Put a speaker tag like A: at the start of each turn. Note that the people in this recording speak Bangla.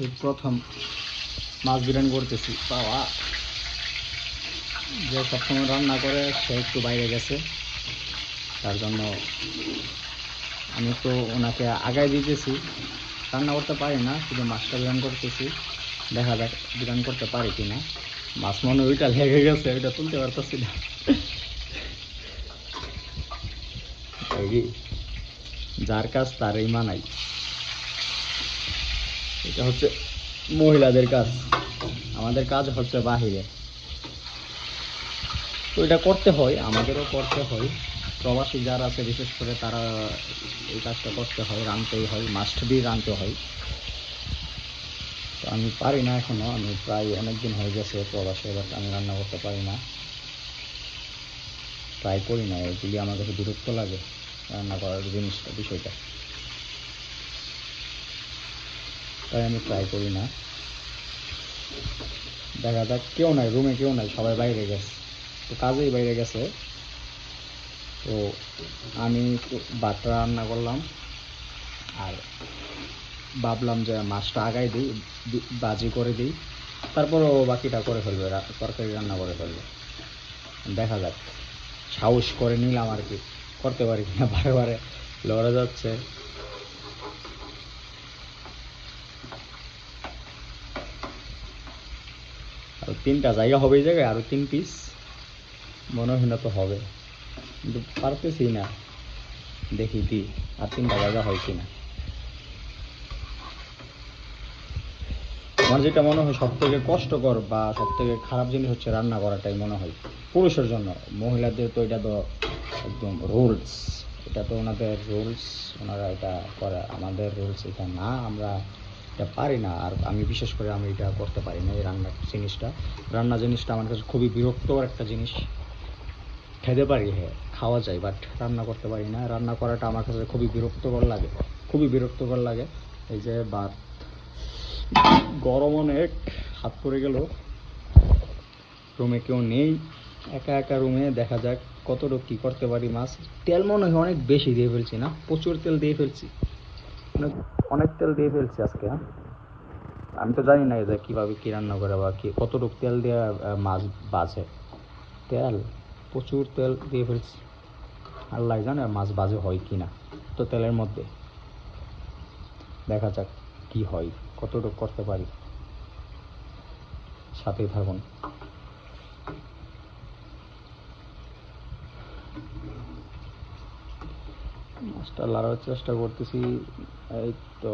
A: এই প্রথম মাছ বিরিয়ানি করতেছি। বাবা যে সবসময় রান্না করে সে একটু বাইরে গেছে, তার জন্য আমি তো ওনাকে আগায় দিতেছি। রান্না করতে পারি না, শুধু মাছটা বিরিয়ানি করতেছি। দেখা যাক বিরিয়ানি করতে পারি কি না। মাছ মনে ওইটা লেগে গেছে, ওইটা তুলতে পারতেছি না। যার কাজ তার এই মানাই, এটা হচ্ছে মহিলাদের কাজ, আমাদের কাজ হচ্ছে বাহিরে। তো এটা করতে হয়, আমাদেরও করতে হয়। প্রবাসী যারা আছে বিশেষ করে তারা এই কাজটা করতে হয়, রাঁধতেই হয়, মাস্ট বি রাঁধতে হয়। তো আমি পারি না এখনও, আমি প্রায় অনেক দিন হয়ে গেছে প্রবাসে, বাট আমি রান্না করতে পারি না, ট্রাই করি না। এগুলি আমার কাছে বিরক্ত লাগে রান্না করার বিষয়টা, তাই আমি ট্রাই করি না। দেখা যাক, কেউ নাই রুমে, কেউ নাই, সবাই বাইরে গেছে, তো কাজেই বাইরে গেছে। তো আমি ভাতটা রান্না করলাম, আর ভাবলাম যে মাছটা আগাই দিই, বাজি করে দিই, তারপরও বাকিটা করে ফেলবে, তরকারি রান্না করে ফেলবে। দেখা যাক, সাহস করে নিলাম আর কি, করতে পারি কিনা। বারে বারে লড়ে যাচ্ছে। আর 3টা জায়গা হবে এই জায়গায়, আরও 3 পিস মনে হয় না তো হবে, কিন্তু পারতেছি না। দেখি দি আর 3টা জায়গা হয় কিনা। আমার যেটা মনে হয় সব থেকে কষ্টকর বা সব থেকে খারাপ জিনিস হচ্ছে রান্না করাটাই মনে হয় পুরুষের জন্য। মহিলাদের তো এটা তো একদম রুলস, এটা তো ওনাদের রুলস, ওনারা এটা করে। আমাদের রুলস এটা না, আমরা এটা পারি না। আর আমি বিশেষ করে আমি এটা করতে পারি না, এই রান্না জিনিসটা আমার কাছে খুবই বিরক্তকর একটা জিনিস। খেতে পারি, হ্যাঁ খাওয়া যায়, বাট রান্না করতে পারি না। রান্না করাটা আমার কাছে খুবই বিরক্তকর লাগে, খুবই বিরক্তকর লাগে। এই যে ভাত, গরম অনেক, হাত পড়ে গেল। রুমে কেউ নেই, একা একা রুমে। দেখা যাক কতটুকু কী করতে পারি। মাছ তেল মনে হয় অনেক বেশি দিয়ে ফেলছি, না প্রচুর তেল দিয়ে ফেলছি, অনেক অনেক তেল দিয়ে ফেলছি আজকে। আমি তো জানি না যে কীভাবে কী রান্না করে বা কী কতটুকু তেল দিয়ে মাছ বাজে। তেল, প্রচুর তেল দিয়ে ফেলছি। আল্লাহ জানে মাছ বাজে হয় কি না তো তেলের মধ্যে। দেখা যাক কি হয়, কতটুকু করতে পারি। সাথেই থাকুন। মাছটা লাড়ার চেষ্টা করতেছি, এই তো